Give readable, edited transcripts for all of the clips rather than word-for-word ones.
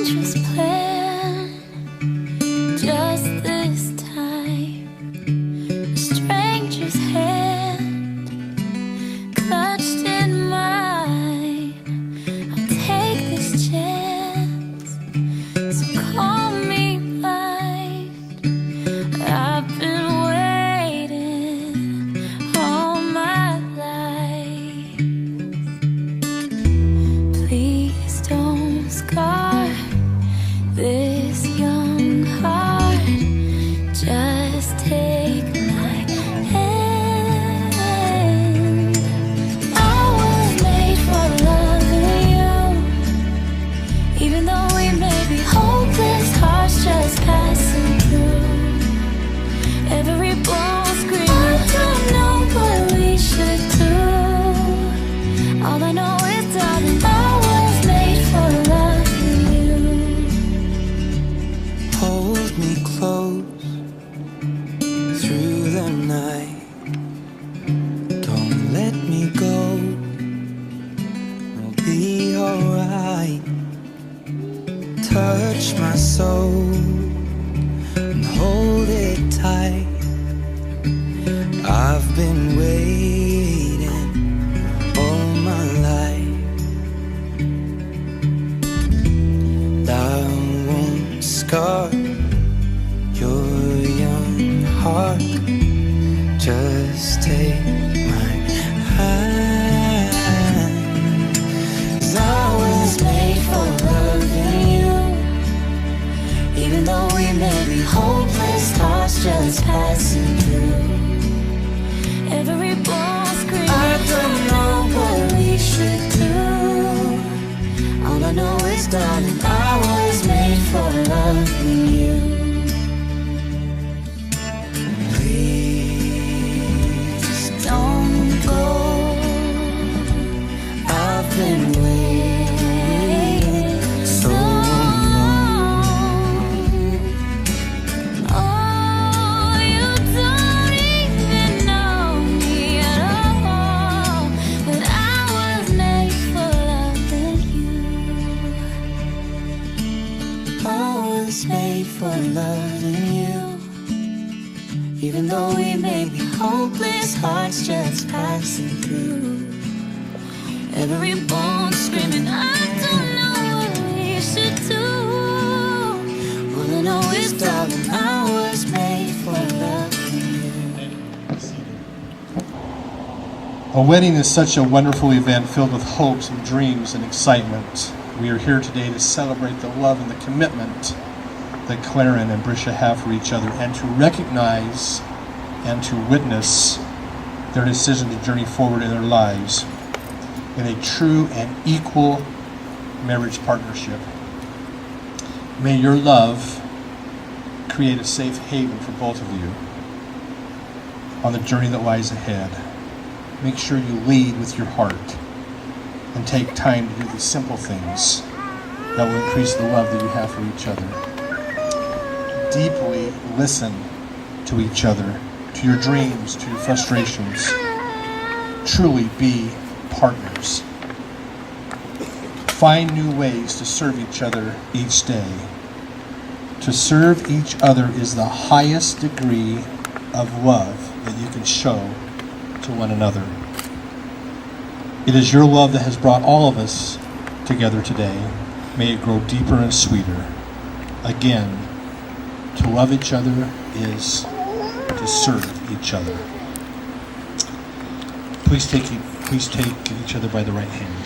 change was planned. Just this time, a stranger's hand clutched in mine. I'll take this chance, so call me mine. I've been waiting all my life. Please don't scar this young heart. Just take my hand. I was made for loving you, even though we may be hopeless, hearts just passing through. Every bone screaming, I don't know what we should do. All I know is, darling, I was made for loving you. Hold me close through the night. Don't let me go. I'll be alright. Touch my soul and hold it tight. I've been waiting all my life. I won't scar your young heart. Just take my hand. 'Cause I was made for loving you, even though we may be hopeless, hearts just passing through. Every bone screaming, I don't know what we should do. All I know is, darling, I was made for loving you. Please don't go. I've been waiting so long. Oh, you don't even know me at all, but I was made for loving you. I was made for loving you, even though we may be hopeless, hearts just passing through. Every bone screaming, I don't know what we should do. All I know is, darling, I was made for loving you. A wedding is such a wonderful event filled with hopes and dreams and excitement. We are here today to celebrate the love and the commitment that Claron and Brisha have for each other, and to recognize and to witness their decision to journey forward in their lives in a true and equal marriage partnership. May your love create a safe haven for both of you on the journey that lies ahead. Make sure you lead with your heart and take time to do the simple things that will increase the love that you have for each other. Deeply listen to each other, to your dreams, to your frustrations. Truly be partners. Find new ways to serve each other each day. To serve each other is the highest degree of love that you can show to one another. It is your love that has brought all of us together today. May it grow deeper and sweeter. Again, to love each other is to serve each other. Please take each other by the right hand.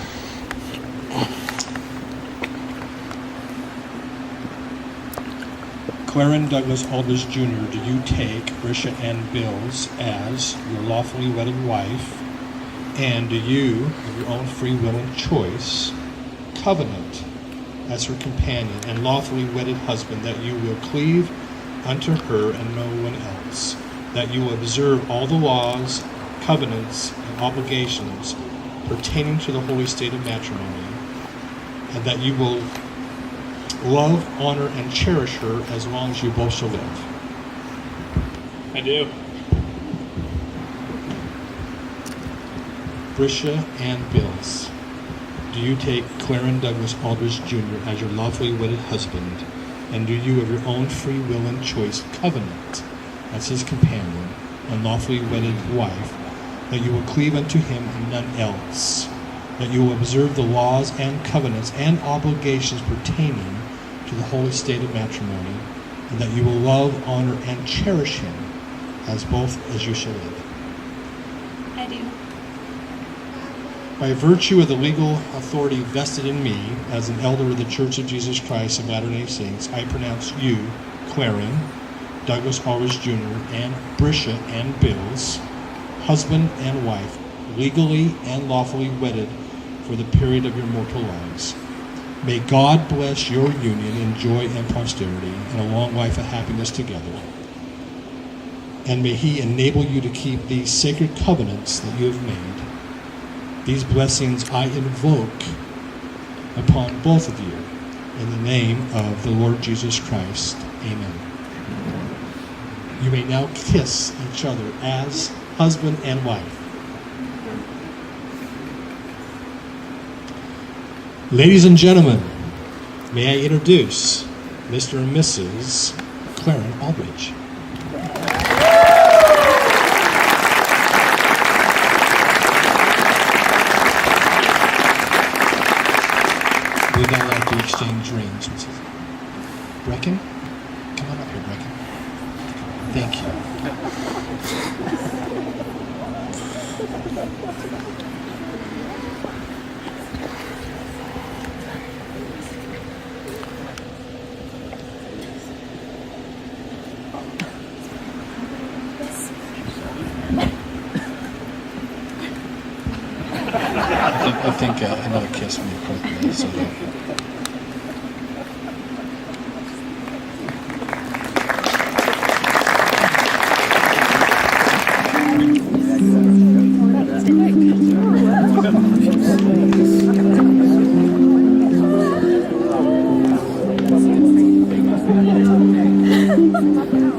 Claron Douglas Aldridge Jr., do you take Brisha Ann Bills as your lawfully wedded wife, and do you, of your own free will and choice, covenant as her companion and lawfully wedded husband that you will cleave unto her and no one else, that you will observe all the laws, covenants, and obligations pertaining to the holy state of matrimony, and that you will love, honor, and cherish her as long as you both shall live? I do. Brisha and Bills. Do you take Claron Douglas Aldridge Jr. as your lawfully wedded husband, and do you of your own free will and choice covenant as his companion and lawfully wedded wife, that you will cleave unto him and none else, that you will observe the laws and covenants and obligations pertaining to the holy state of matrimony, and that you will love, honor, and cherish him as both as you shall live? I do. By virtue of the legal authority vested in me as an elder of the Church of Jesus Christ of Latter-day Saints, I pronounce you, Claron Douglas Aldridge Jr. and Brisha and Bills, husband and wife, legally and lawfully wedded for the period of your mortal lives. May God bless your union in joy and prosperity and a long life of happiness together. And may he enable you to keep these sacred covenants that you have made. These blessings I invoke upon both of you in the name of the Lord Jesus Christ. Amen. You may now kiss each other as husband and wife. Ladies and gentlemen, may I introduce Mr. and Mrs. Claron Aldridge. We'd now like to exchange rings. Mrs. Brecken? Come on up here, Brecken. Thank you. I think another kiss would be appropriate. So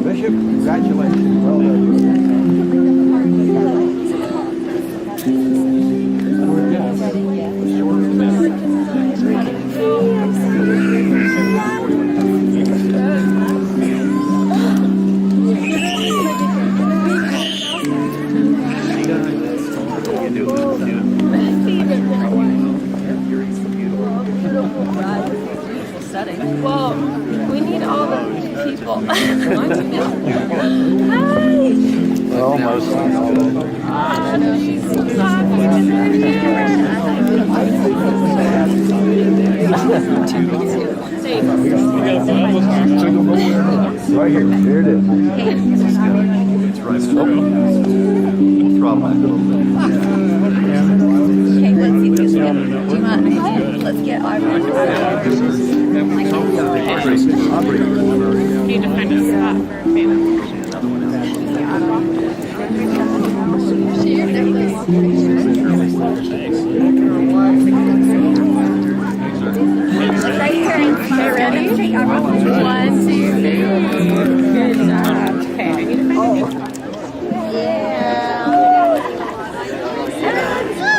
Bishop, congratulations. Well done. Well, we need all the people. Almost. Right here. Here it is. It's right. Throttle back a little bit. Okay, let's see if we can. Do you want? Let's get our. Need to find a spot for a famous. Right here. Okay, ready? 1, 2, 3. Good job. Okay, I need to find a Yeah.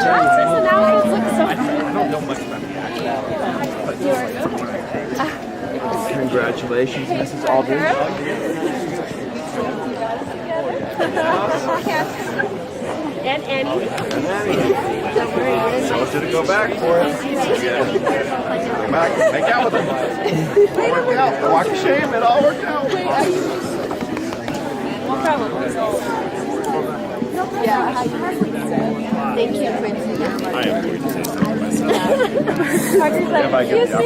Johnson outfits look so good. I don't know much about the Congratulations, Mrs. Aldridge. And Annie. I want you to go back for it. Go back. Make out with him. It worked out. Walk of shame. It all worked out. No problem. Yeah. Thank you, Prince. I am going to say something myself. Parker's like, you see?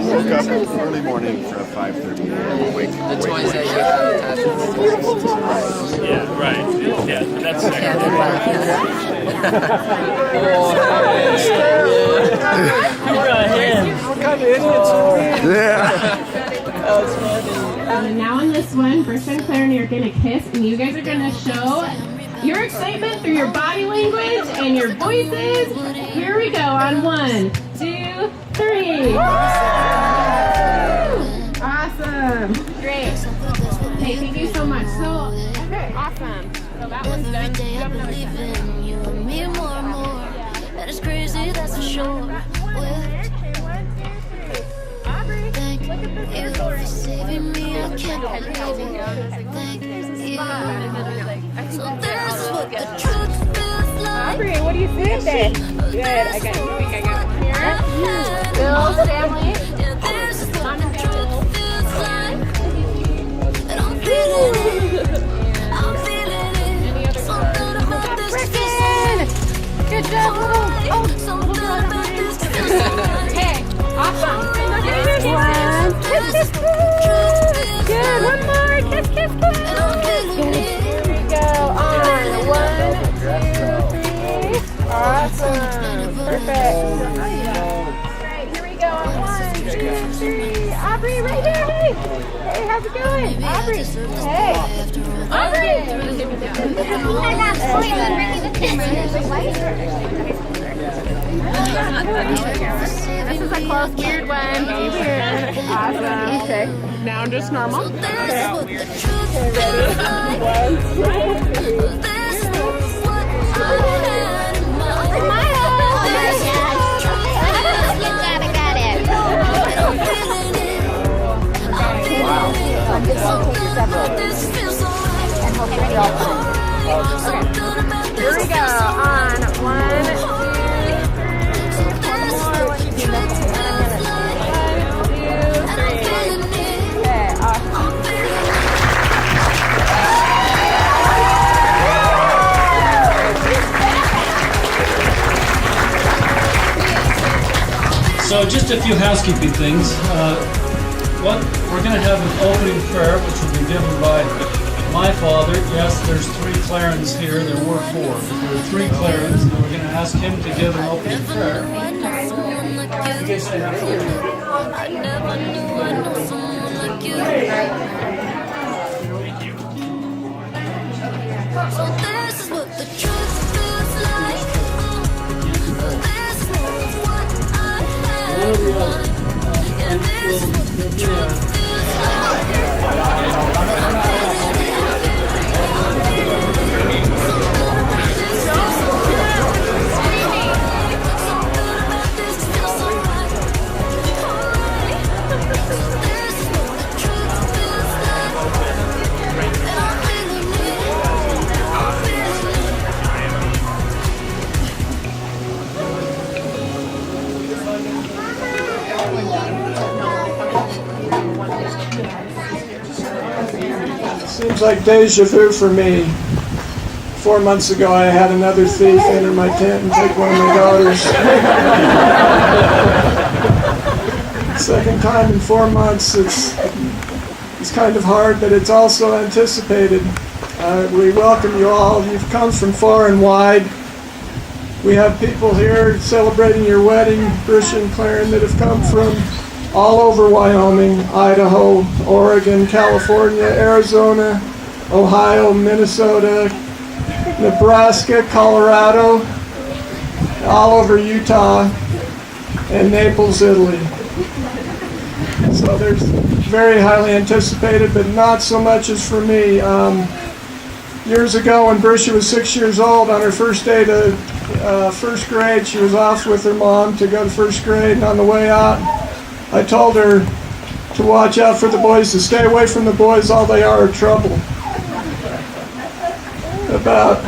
Woke up early morning for a 5:30 a.m. wake. The toys that you have attached. Yeah, right. Yeah, that's Now in this one, Brisha and Claron are going to kiss, and you guys are going to show your excitement through your body language and your voices. Here we go on 1, 2, 3. Awesome. Great. Hey, thank you so much. So, okay, awesome. So that one's done. You have another kiss. the shore with. Thank you for saving me. I can't believe it. Thank you. So this is what the truth feels like. Aubrey, what do you think there? Good. I got one here. Bill's family. Yeah, this is what the truth feels like. And I'm feeling it. I'm feeling it. Something about this feels so right. Good job. Something about this feels so right. Hey, awesome. One. Kiss, kiss, kiss. Good. One more. Kiss, kiss, kiss. Here we go. On 1, 2, 3. Awesome. Perfect. Alright, here we go. On 1, 2, 3. Aubrey, right here. Hey. Hey, how's it going? Aubrey. Hey. Aubrey. This is a close, weird one. Weird. Awesome. Okay. Now just normal. So this is what the truth feels like. This is what I had in mind. This is what the truth feels like. And I'm feeling it. I'm feeling it. Something about this feels so right. Something about this Here we go. feels so right. On 1, 2, 3. One more. What you do next? 1, 2, 3. Okay. Awesome. So just a few housekeeping things. One, we're going to have an opening prayer, which will be given by my father. Yes, there's 3 Clarons here. There were 4. There are 3 Clarons, and we're going to ask him to give an opening prayer. You guys say hi. I never knew I knew someone like you. So this is what the truth feels like. This is what I had in mind. Yeah, this is what the truth feels like. Seems like deja vu for me. 4 months ago, I had another thief enter my tent and take one of my daughters. Second time in 4 months. It's kind of hard, but it's also anticipated. We welcome you all. You've come from far and wide. We have people here celebrating your wedding, Brisha and Claron, that have come from all over Wyoming, Idaho, Oregon, California, Arizona, Ohio, Minnesota, Nebraska, Colorado, all over Utah, and Naples, Italy. So there's very highly anticipated, but not so much as for me. Years ago, when Brisha was 6 years old, on her first day to first grade, she was off with her mom to go to first grade, and on the way out, I told her to watch out for the boys, to stay away from the boys, all they are trouble. About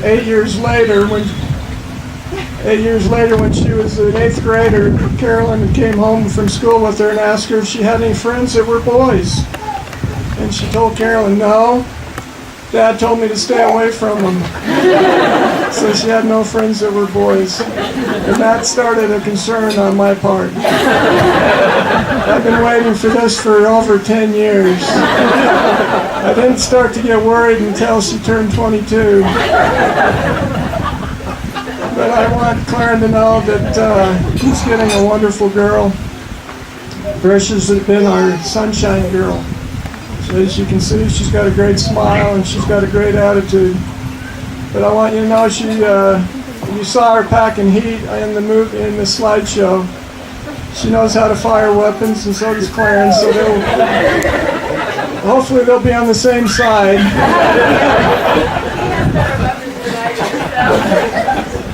8 years later, when she was an 8th grader, Carolyn came home from school with her and asked her if she had any friends that were boys. And she told Carolyn, no, Dad told me to stay away from them. So she had no friends that were boys. And that started a concern on my part. I've been waiting for this for over 10 years. I didn't start to get worried until she turned 22. But I want Claron to know that he's getting a wonderful girl. Brisha's been our sunshine girl. So as you can see, she's got a great smile and she's got a great attitude. But I want you to know you saw her packing heat in the slideshow. She knows how to fire weapons, and so does Claron. So hopefully they'll be on the same side.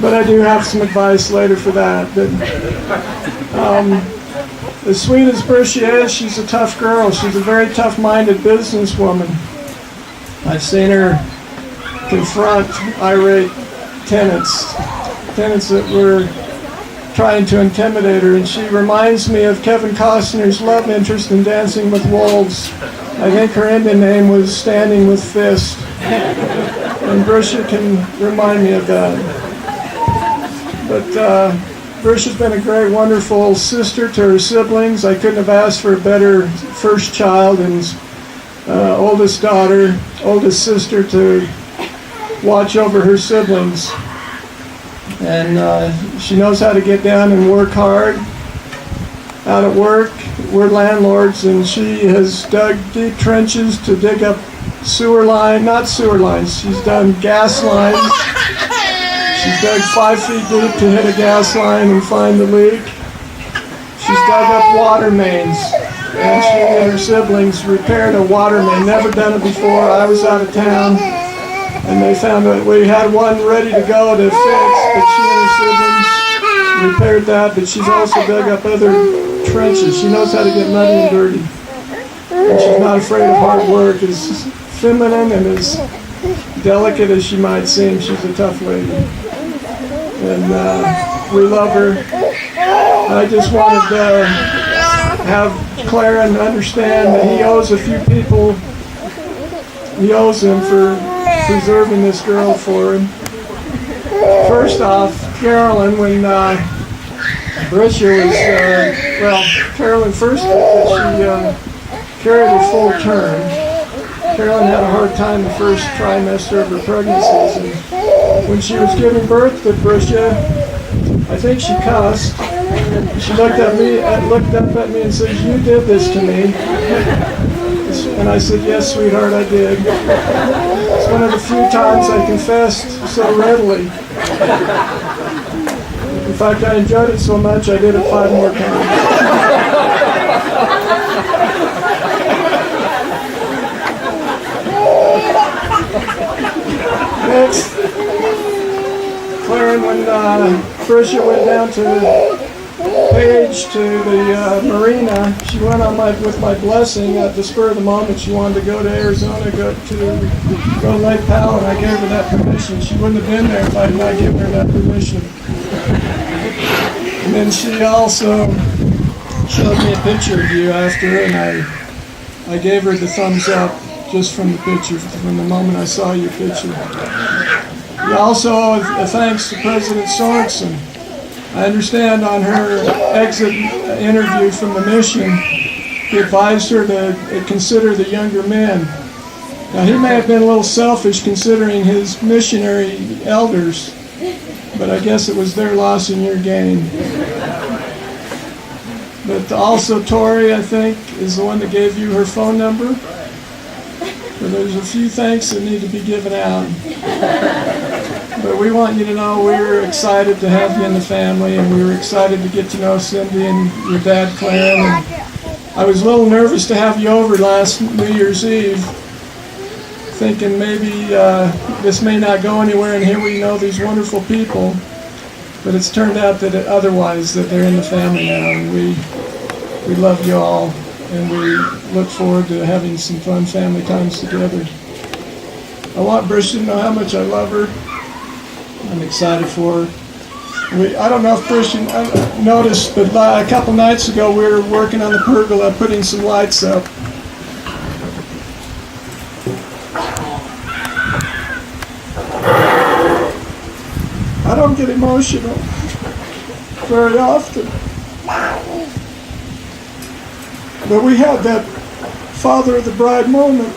But I do have some advice later for that. But, as sweet as Brisha is, she's a tough girl. She's a very tough-minded businesswoman. I've seen her confront irate tenants that were trying to intimidate her, and she reminds me of Kevin Costner's love interest in Dancing with Wolves. I think her Indian name was Standing with Fist, and Brisha can remind me of that. But Brisha's been a great, wonderful sister to her siblings. I couldn't have asked for a better first child and oldest daughter, oldest sister to watch over her siblings. And she knows how to get down and work hard. Out at work, we're landlords, and she has dug deep trenches to dig up not sewer lines, she's done gas lines. She's dug 5 feet deep to hit a gas line and find the leak. She's dug up water mains, and she and her siblings repaired a water main. Never done it before. I was out of town, and they found that we had one ready to go to fix, but she and her siblings repaired that. But she's also dug up other trenches. She knows how to get muddy and dirty, and she's not afraid of hard work. As feminine and as delicate as she might seem, she's a tough lady. And we love her. I just wanted to have Claron understand that he owes a few people, he owes them for preserving this girl for him. First off, Carolyn, when Brisha was, Carolyn first, she carried a full term. Carolyn had a hard time the first trimester of her pregnancies, and when she was giving birth to Brisha, I think she cussed. She looked up at me and said, "You did this to me." And I said, "Yes, sweetheart, I did." It's one of the few times I confessed so readily. In fact, I enjoyed it so much I did it 5 more times. Next, Claron, when Brisha went down to Page to the marina, she went on with my blessing. At the spur of the moment, she wanted to go to Arizona, go to Lake Powell, and I gave her that permission. She wouldn't have been there if I had not given her that permission. And then she also showed me a picture of you after, and I gave her the thumbs up just from the picture, from the moment I saw your picture. We also owe a thanks to President Sorensen. I understand on her exit interview from the mission, he advised her to consider the younger men. Now, he may have been a little selfish considering his missionary elders, but I guess it was their loss and your gain. But also Tori, I think, is the one that gave you her phone number. But there's a few thanks that need to be given out. But we want you to know we're excited to have you in the family, and we were excited to get to know Cindy and your dad, Claron. And I was a little nervous to have you over last New Year's Eve, thinking maybe this may not go anywhere, and here we know these wonderful people. But it's turned out that otherwise, that they're in the family now, and we love you all, and we look forward to having some fun family times together. I want Brisha to know how much I love her. I'm excited for her. I don't know if Brisha noticed, but a couple nights ago we were working on the pergola, putting some lights up. I don't get emotional very often, but we had that father of the bride moment.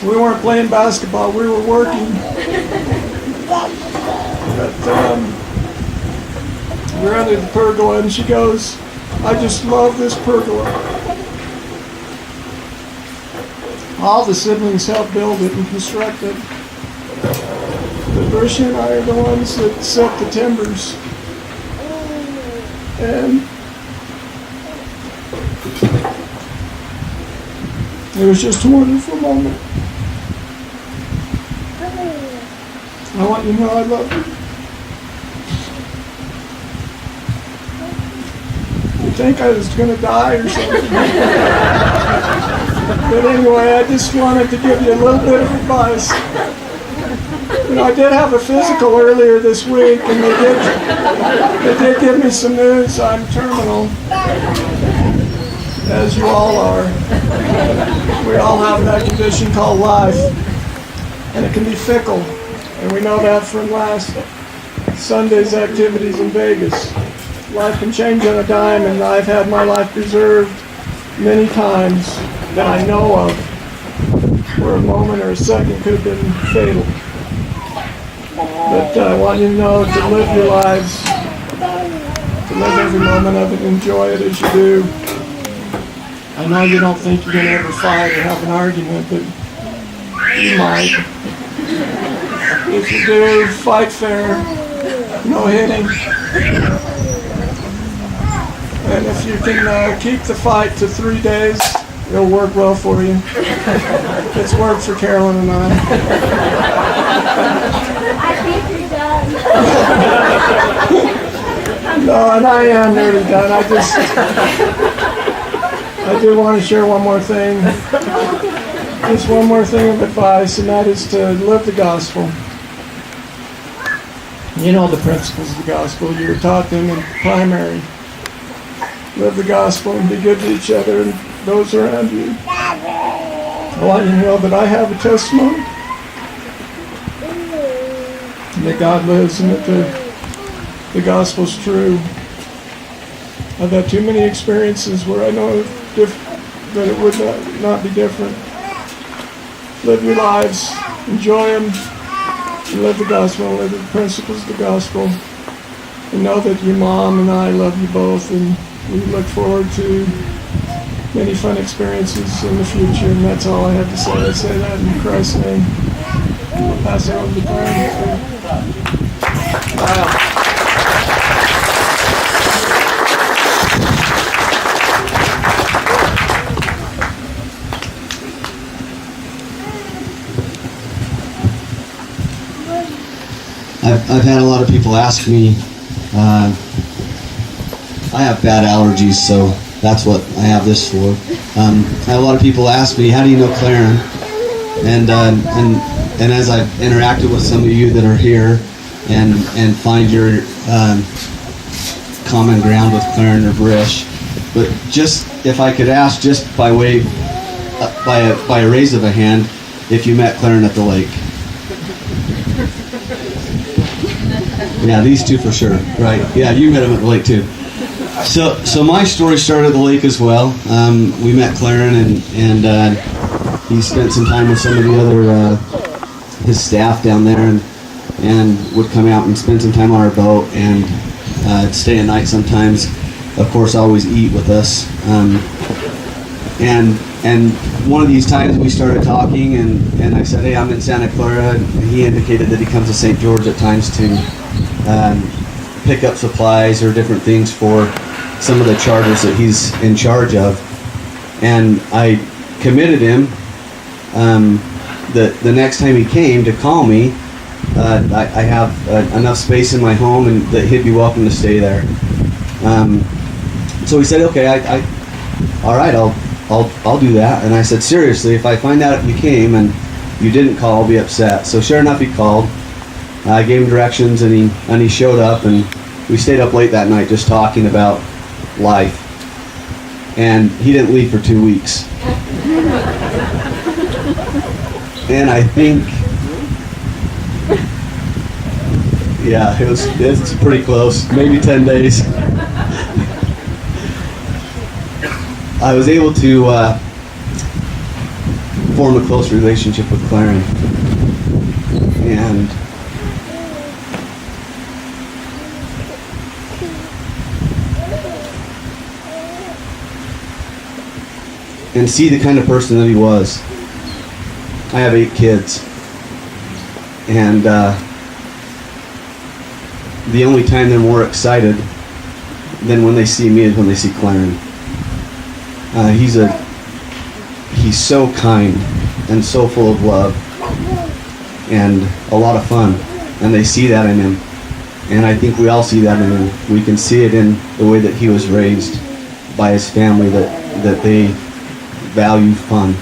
We weren't playing basketball, we were working. But we're under the pergola, and she goes, "I just love this pergola." All the siblings helped build it and construct it. But Brisha and I are the ones that set the timbers. And it was just a wonderful moment. I want you to know I love you. You think I was going to die or something? But anyway, I just wanted to give you a little bit of advice. You know, I did have a physical earlier this week, and they did give me some news. I'm terminal, as you all are. We all have that condition called life, and it can be fickle. And we know that from last Sunday's activities in Vegas. Life can change on a dime, and I've had my life preserved many times that I know of, where a moment or a second could have been fatal. But I want you to know to live your lives, to live every moment of it, enjoy it as you do. I know you don't think you're going to ever fight or have an argument, but you might. If you do, fight fair, no hitting. And if you can keep the fight to 3 days, it'll work well for you. It's worked for Carolyn and I. I think you're done. No, and I am nearly done. I do want to share one more thing. Just one more thing of advice, and that is to live the gospel. You know the principles of the gospel. You were taught them in primary. Live the gospel and be good to each other and those around you. I want you to know that I have a testimony. And that God lives and that the gospel's true. I've had too many experiences where I know that it would not be different. Live your lives, enjoy them, and live the gospel, and live the principles of the gospel. And know that your mom and I love you both, and we look forward to many fun experiences in the future. And that's all I have to say. I say that in Christ's name. I'll pass it on to Brian. Wow. I've had a lot of people ask me, I have bad allergies, so that's what I have this for. I have a lot of people ask me, how do you know Claron? And as I've interacted with some of you that are here and find your common ground with Claron or Brish, but just if I could ask, just by way, by a raise of a hand, if you met Claron at the lake. Yeah, these two for sure, right? Yeah, you met him at the lake too. So my story started at the lake as well. We met Claron, and he spent some time with some of the other his staff down there, and would come out and spend some time on our boat and stay a night sometimes. Of course, always eat with us. And one of these times we started talking, and I said, hey, I'm in Santa Clara, and he indicated that he comes to St. George at times to pick up supplies or different things for some of the charters that he's in charge of. And I committed him the next time he came to call me. I have enough space in my home and that he'd be welcome to stay there. So he said, okay, all right, I'll do that. And I said, seriously, if I find out you came and you didn't call, I'll be upset. So sure enough, he called. I gave him directions, and he showed up, and we stayed up late that night just talking about life. And he didn't leave for 2 weeks. And I think, yeah, it's pretty close, maybe 10 days. I was able to form a close relationship with Claron, and see the kind of person that he was. I have 8 kids, and the only time they're more excited than when they see me is when they see Claron. He's so kind and so full of love and a lot of fun. and they see that in him. And I think we all see that in him. We can see it in the way that he was raised by his family, that they value fun.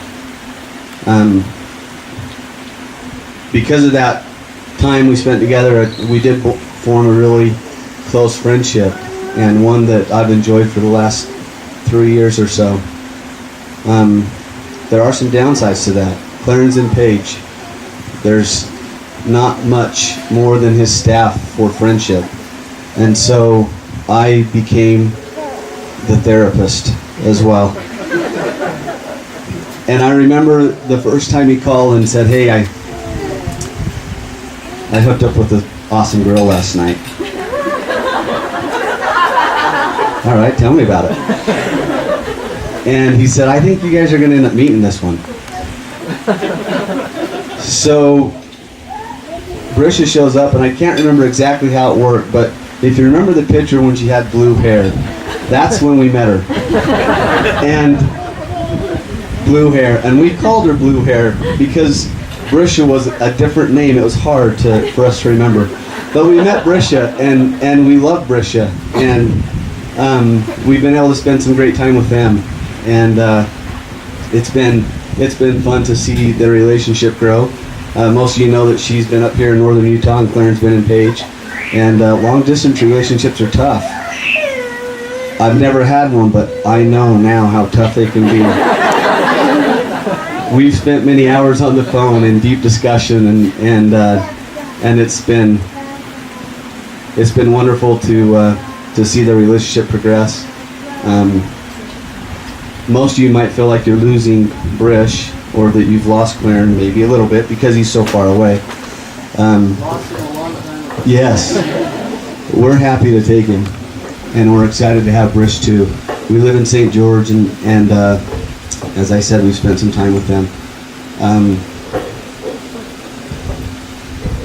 Because of that time we spent together, we did form a really close friendship, and one that I've enjoyed for the last 3 years or so. There are some downsides to that. Clarence and Paige, there's not much more than his staff for friendship. And so I became the therapist as well. And I remember the first time he called and said, "Hey, I hooked up with an awesome girl last night." "All right, tell me about it." And he said, "I think you guys are going to end up meeting this one." So Brisha shows up, and I can't remember exactly how it worked, but if you remember the picture when she had blue hair, that's when we met her. And blue hair, and we called her Blue Hair because Brisha was a different name. It was hard for us to remember. But we met Brisha, and we love Brisha, and we've been able to spend some great time with them, and it's been fun to see their relationship grow. Most of you know that she's been up here in northern Utah, and Clarence been in Page, and long distance relationships are tough. I've never had one, but I know now how tough they can be. We've spent many hours on the phone in deep discussion, and it's been wonderful to see the relationship progress. Most of you might feel like you're losing Brish, or that you've lost Claron maybe a little bit because he's so far away. Yes, we're happy to take him, and we're excited to have Brish too. We live in St. George, and as I said, we've spent some time with them.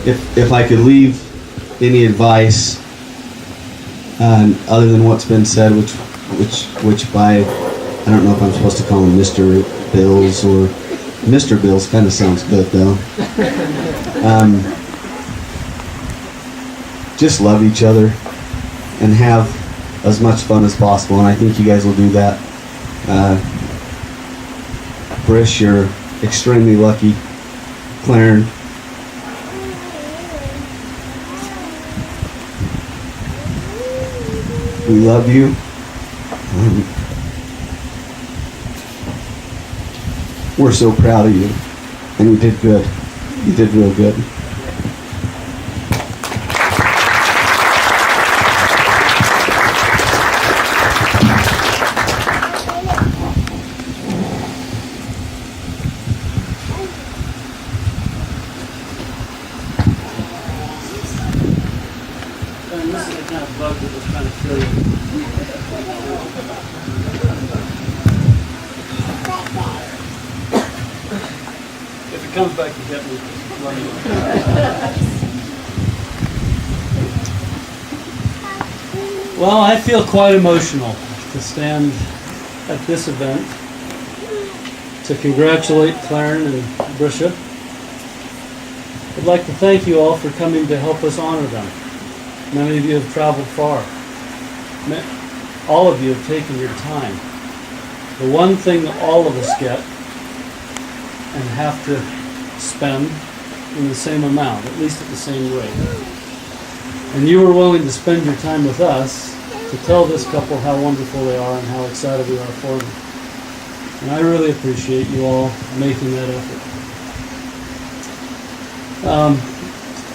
If I could leave any advice other than what's been said, which by, I don't know if I'm supposed to call him Mr. Bills, or Mr. Bills kind of sounds good though. Just love each other and have as much fun as possible, and I think you guys will do that. Brish, you're extremely lucky. Claron, we love you. We're so proud of you, and you did good. You did real good. And this is the kind of bug that was trying to kill you. If it comes back to get me, let me know. Well, I feel quite emotional to stand at this event to congratulate Claron and Brisha. I'd like to thank you all for coming to help us honor them. Many of you have traveled far. All of you have taken your time. The one thing that all of us get and have to spend in the same amount, at least at the same rate. And you were willing to spend your time with us to tell this couple how wonderful they are and how excited we are for them. And I really appreciate you all making that effort.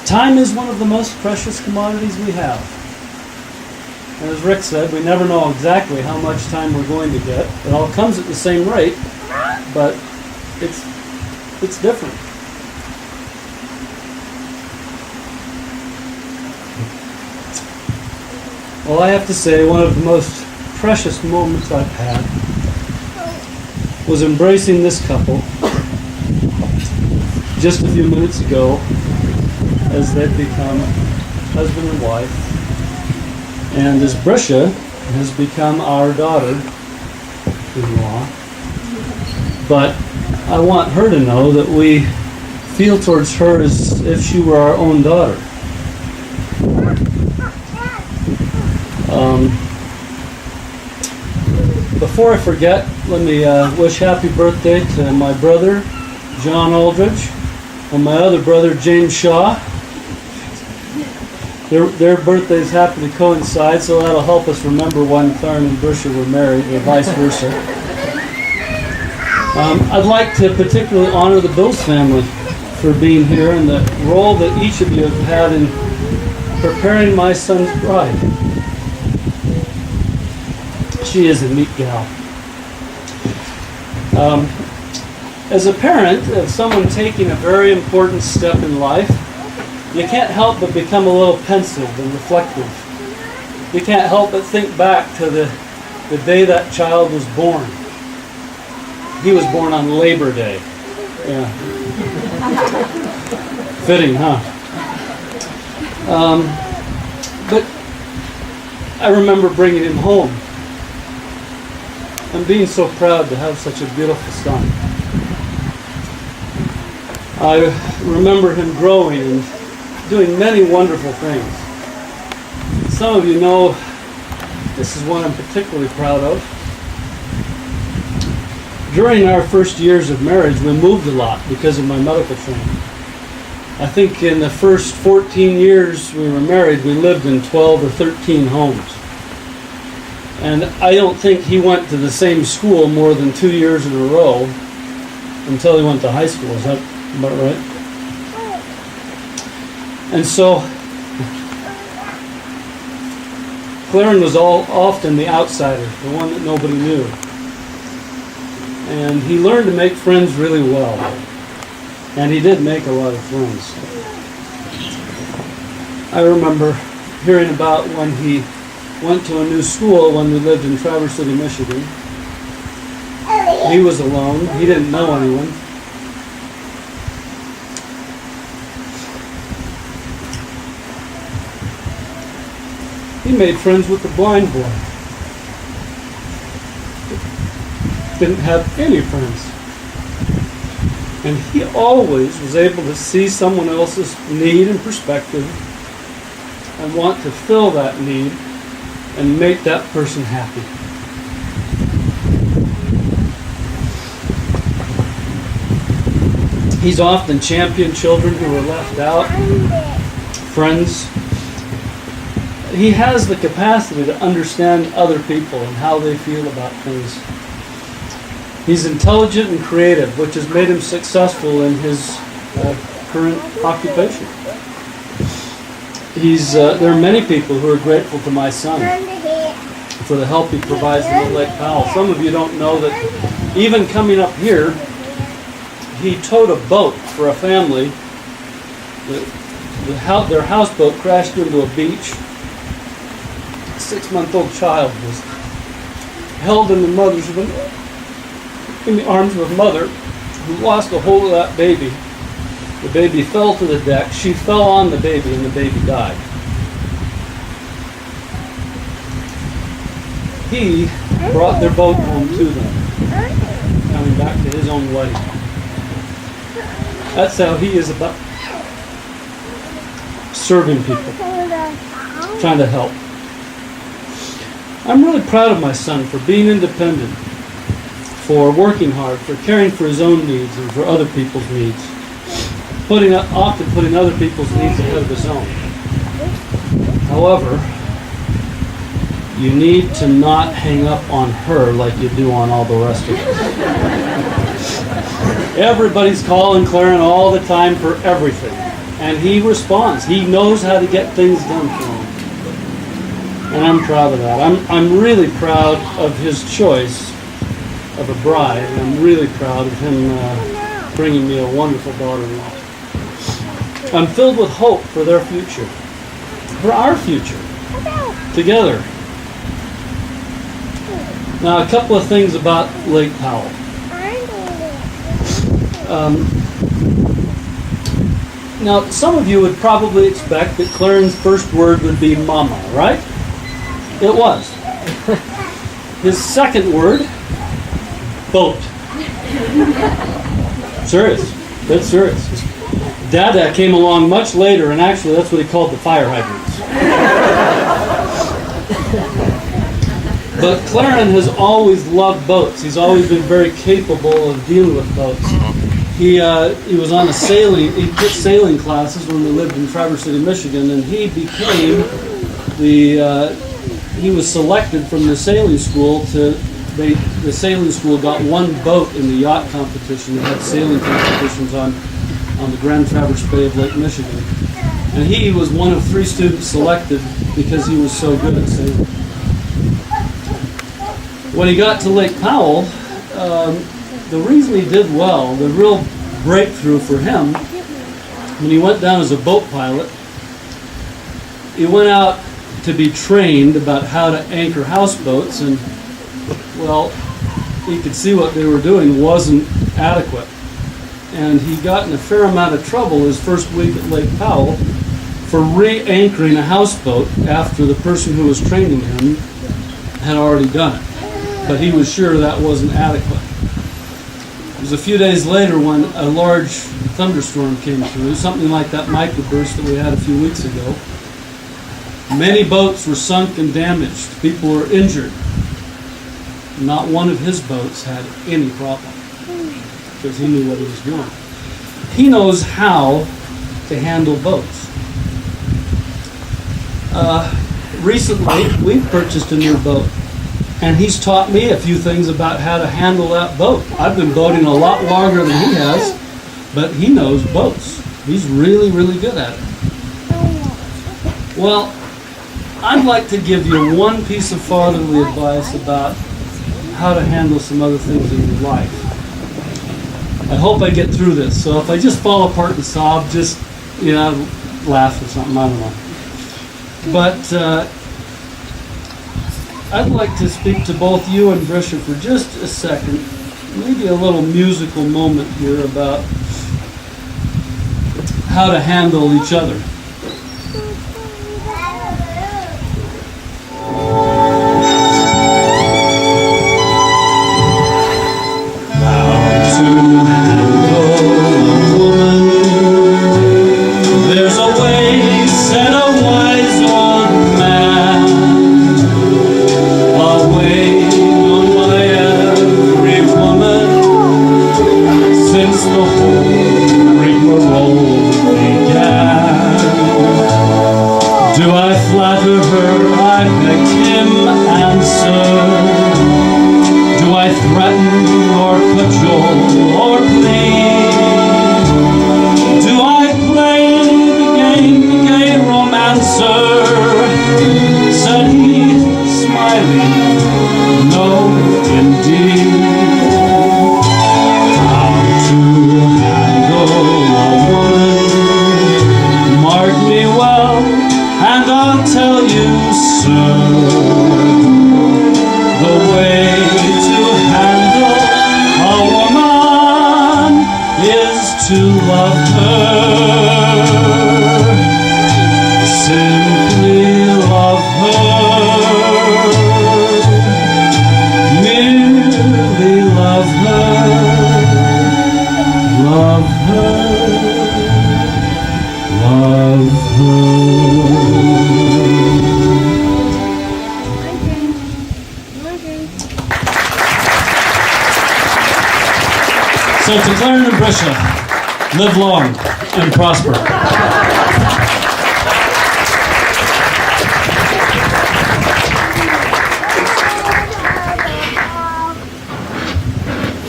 Time is one of the most precious commodities we have. And as Rick said, we never know exactly how much time we're going to get. It all comes at the same rate, but it's different. Well, I have to say, one of the most precious moments I've had was embracing this couple just a few minutes ago as they've become husband and wife, and as Brisha has become our daughter-in-law. But I want her to know that we feel towards her as if she were our own daughter. Before I forget, let me wish happy birthday to my brother, John Aldridge, and my other brother, James Shaw. Their birthdays happen to coincide, so that'll help us remember when Claron and Brisha were married, or vice versa. I'd like to particularly honor the Bills family for being here and the role that each of you have had in preparing my son's bride. She is a neat gal. As a parent of someone taking a very important step in life, you can't help but become a little pensive and reflective. You can't help but think back to the day that child was born. He was born on Labor Day. Yeah. Fitting, huh? But I remember bringing him home and being so proud to have such a beautiful son. I remember him growing and doing many wonderful things. Some of you know this is one I'm particularly proud of. During our first years of marriage, we moved a lot because of my medical training. I think in the first 14 years we were married, we lived in 12 or 13 homes. And I don't think he went to the same school more than 2 years in a row until he went to high school. Is that about right? And so, Claron was often the outsider, the one that nobody knew. And he learned to make friends really well. And he did make a lot of friends. I remember hearing about when he went to a new school when we lived in Traverse City, Michigan. He was alone. He didn't know anyone. He made friends with the blind boy. Didn't have any friends. And he always was able to see someone else's need and perspective and want to fill that need and make that person happy. He's often championed children who were left out, friends. He has the capacity to understand other people and how they feel about things. He's intelligent and creative, which has made him successful in his current occupation. There are many people who are grateful to my son for the help he provides them at Lake Powell. Some of you don't know that even coming up here, he towed a boat for a family. Their houseboat crashed into a beach. A 6-month-old child was held in the arms of a mother who lost a hold of that baby. The baby fell to the deck. She fell on the baby, and the baby died. He brought their boat home to them, coming back to his own wedding. That's how he is about serving people, trying to help. I'm really proud of my son for being independent, for working hard, for caring for his own needs and for other people's needs, often putting other people's needs ahead of his own. However, you need to not hang up on her like you do on all the rest of us. Everybody's calling Claron all the time for everything, and he responds. He knows how to get things done for him. And I'm proud of that. I'm really proud of his choice of a bride, and I'm really proud of him bringing me a wonderful daughter-in-law. I'm filled with hope for their future, for our future, together. Now, a couple of things about Lake Powell. Now, some of you would probably expect that Claron's first word would be mama, right? It was. His second word, boat. Serious. That's serious. Dada came along much later, and actually that's what he called the fire hydrants. But Claron has always loved boats. He's always been very capable of dealing with boats. He was on he took sailing classes when we lived in Traverse City, Michigan, and he became he was selected from the sailing school the sailing school got one boat in the yacht competition. They had sailing competitions on the Grand Traverse Bay of Lake Michigan. And he was one of 3 students selected because he was so good at sailing. When he got to Lake Powell, the reason he did well, the real breakthrough for him, when he went down as a boat pilot, he went out to be trained about how to anchor houseboats, and well, he could see what they were doing wasn't adequate. And he got in a fair amount of trouble his first week at Lake Powell for re-anchoring a houseboat after the person who was training him had already done it. But he was sure that wasn't adequate. It was a few days later when a large thunderstorm came through, something like that microburst that we had a few weeks ago. Many boats were sunk and damaged. People were injured. Not one of his boats had any problem because he knew what he was doing. He knows how to handle boats. Recently, we've purchased a new boat, and he's taught me a few things about how to handle that boat. I've been boating a lot longer than he has, but he knows boats. He's really, really good at it. Well, I'd like to give you one piece of fatherly advice about how to handle some other things in your life. I hope I get through this, so if I just fall apart and sob, just, laugh or something, I don't know. But I'd like to speak to both you and Brisha for just a second, maybe a little musical moment here about how to handle each other. So to Claron and Brisha, live long and prosper.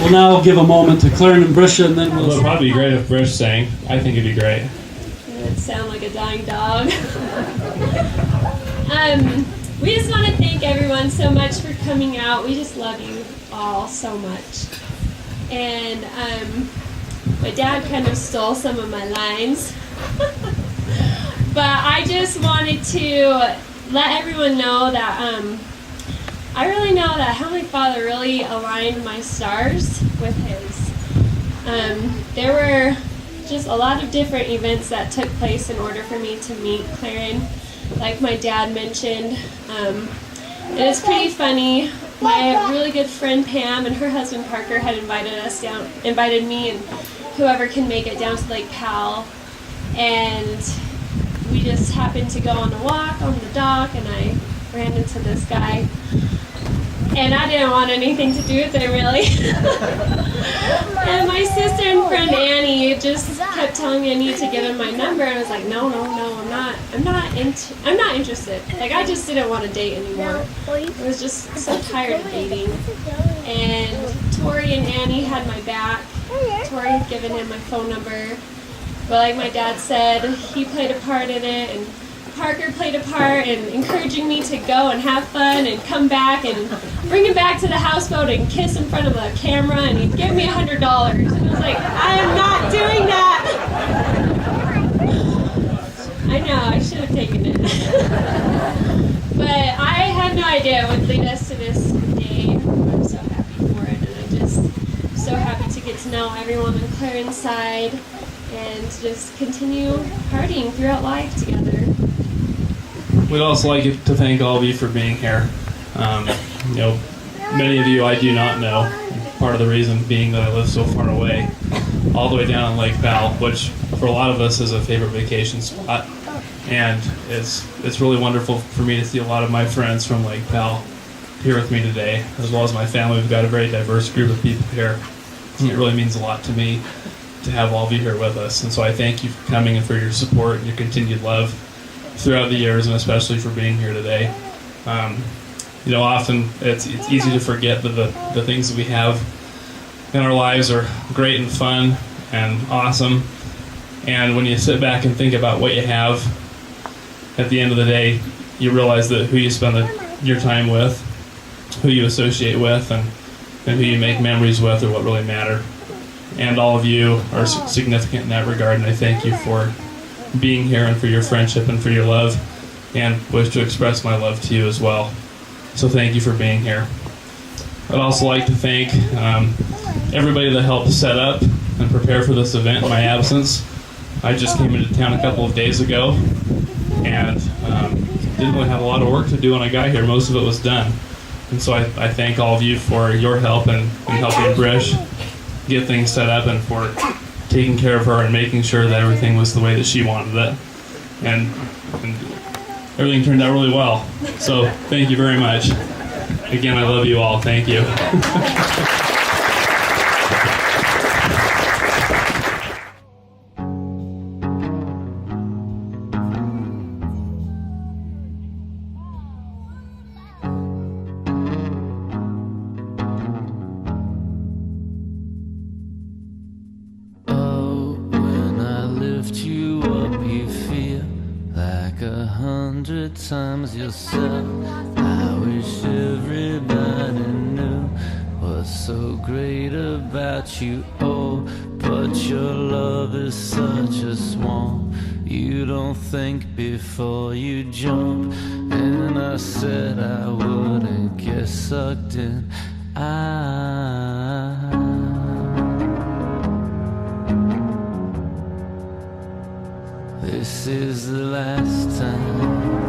We'll now give a moment to Claron and Brisha, and then Well, it'd probably be great if Brish sang. I think it'd be great. It would sound like a dying dog. We just want to thank everyone so much for coming out. We just love you all so much. And my dad kind of stole some of my lines. But I just wanted to let everyone know that I really know that Heavenly Father really aligned my stars with His. There were just a lot of different events that took place in order for me to meet Claron, like my dad mentioned. And it's pretty funny. My really good friend Pam and her husband Parker had invited me and whoever can make it down to Lake Powell, and we just happened to go on a walk on the dock, and I ran into this guy, and I didn't want anything to do with it really. And my sister and friend Annie just kept telling me I need to give him my number, and I was like, no, I'm not interested. Like, I just didn't want to date anymore. I was just so tired of dating. And Tori and Annie had my back. Tori had given him my phone number, but like my dad said, he played a part in it, and Parker played a part in encouraging me to go and have fun and come back and bring him back to the houseboat and kiss in front of the camera, and he'd give me $100. And I was like, I am not doing that. I know, I should have taken it. But I had no idea it would lead us to this day. I'm so happy for it, and I'm just so happy to get to know everyone on Claron's side and just continue partying throughout life together. We'd also like to thank all of you for being here. Many of you I do not know. Part of the reason being that I live so far away, all the way down on Lake Powell, which for a lot of us is a favorite vacation spot. And it's really wonderful for me to see a lot of my friends from Lake Powell here with me today, as well as my family. We've got a very diverse group of people here. And it really means a lot to me to have all of you here with us. And so I thank you for coming and for your support and your continued love throughout the years, and especially for being here today. Often it's easy to forget that the things that we have in our lives are great and fun and awesome. And when you sit back and think about what you have, at the end of the day, you realize that who you spend your time with, who you associate with, and who you make memories with are what really matter. And all of you are significant in that regard, and I thank you for being here and for your friendship and for your love, and wish to express my love to you as well. So thank you for being here. I'd also like to thank everybody that helped set up and prepare for this event in my absence. I just came into town a couple of days ago and didn't really have a lot of work to do when I got here. Most of it was done. And so I thank all of you for your help and helping Brish get things set up, and for taking care of her and making sure that everything was the way that she wanted it. And everything turned out really well. So thank you very much. Again, I love you all. Thank you. Times yourself. I wish everybody knew what's so great about you. Oh, but your love is such a swamp. You don't think before you jump. And I said I wouldn't get sucked in. This is the last time.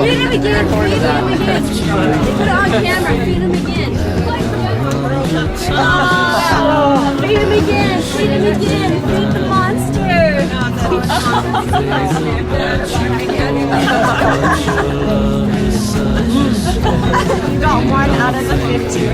Feed him again. Put it on camera. Feed him again. Oh, feed him again. Feed him again. Feed the monster. You got 1 out of the 15.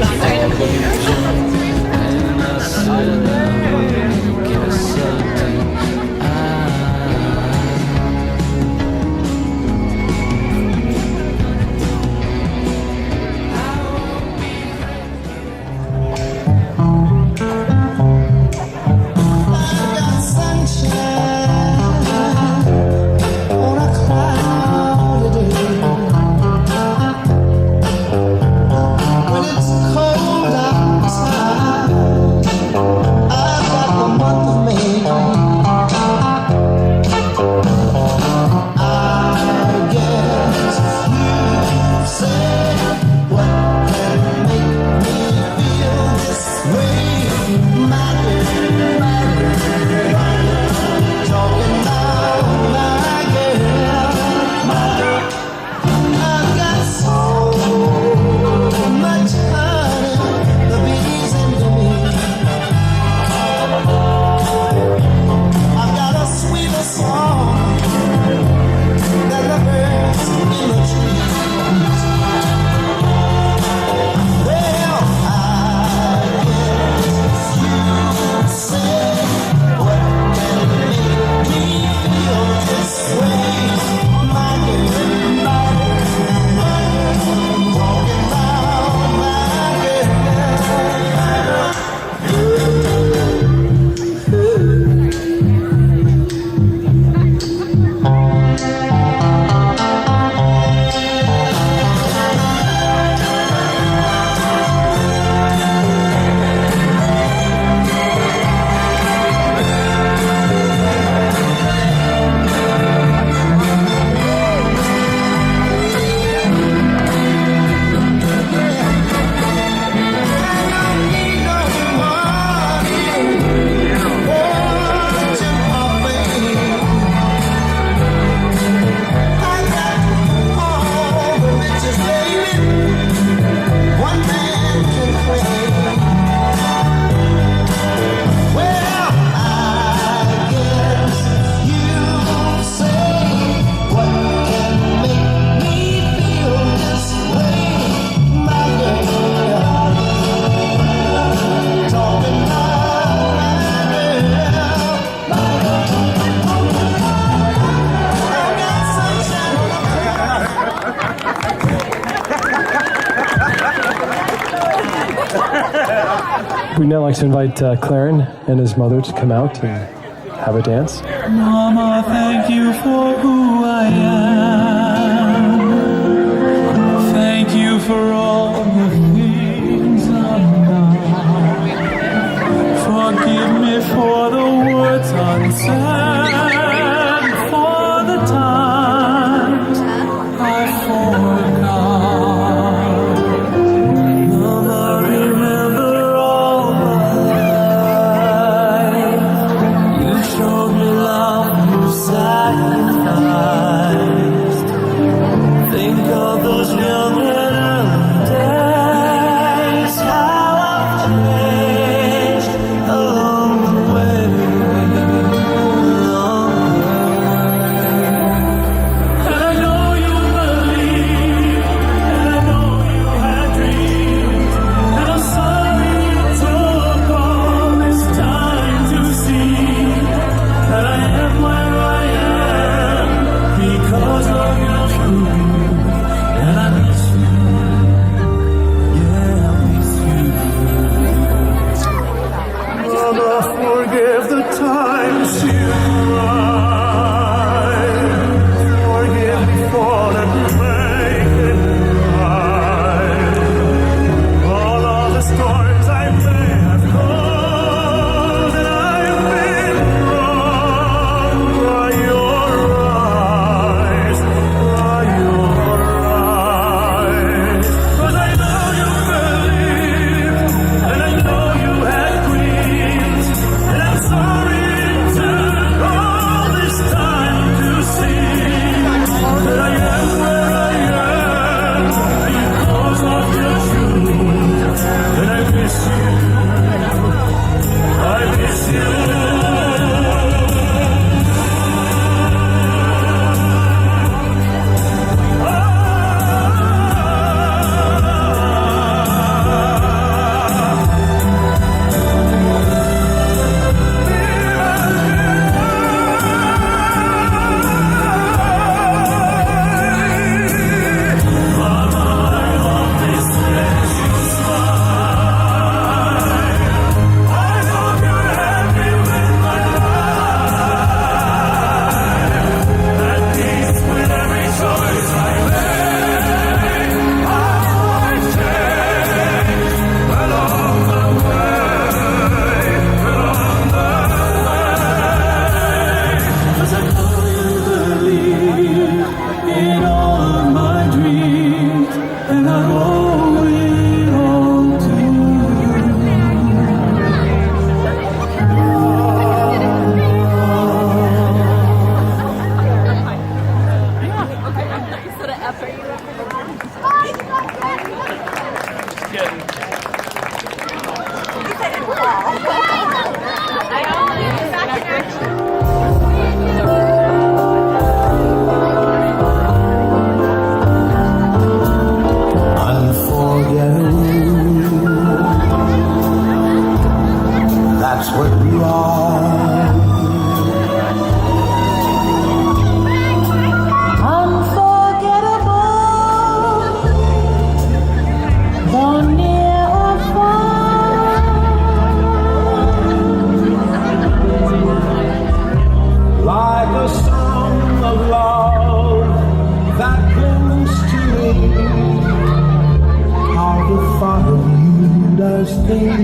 We'd now like to invite Claron and his mother to come out and have a dance. Mama, thank you for who I am. Thank you for all the things I'm not. Forgive me for the words unsaid, for the times I forgot. Mama, remember all my life. You showed me love, you sacrificed. Think of those young and early days, how I've changed along the way.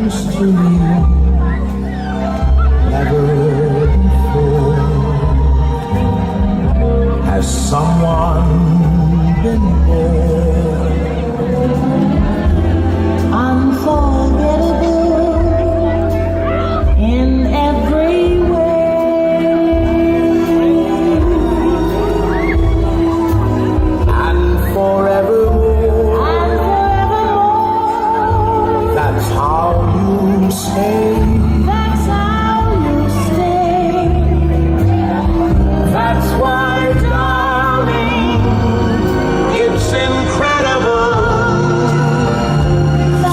close to me, never before has someone been more unforgettable in every way, and forevermore. That's how you stay. That's how you stay. That's why, darling, it's incredible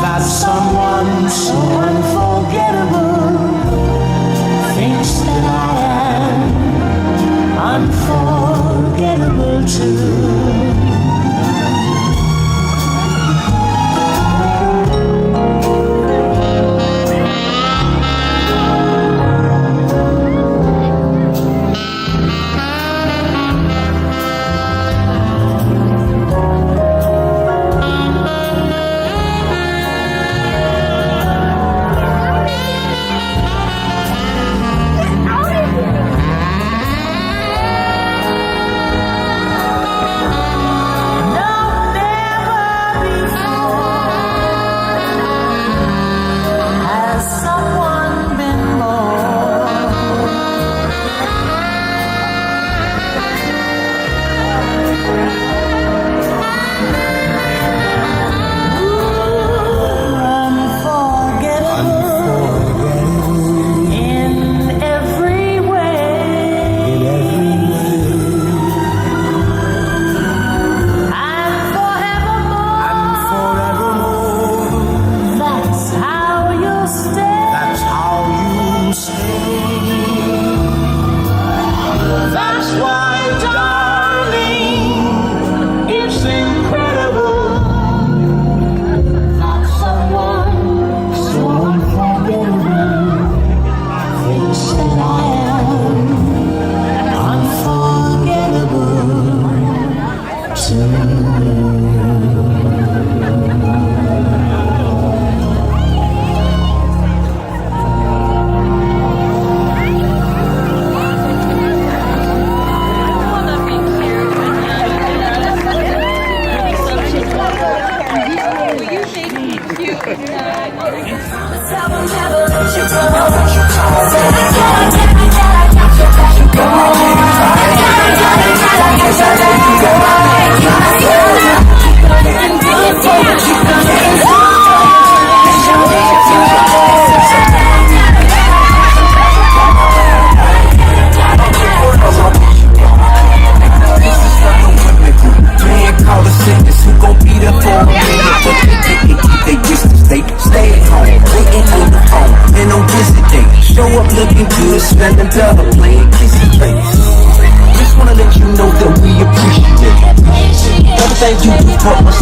that someone so unforgettable thinks that I am unforgettable too. Oh,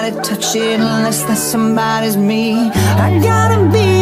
somebody touch it unless that somebody's me. I gotta be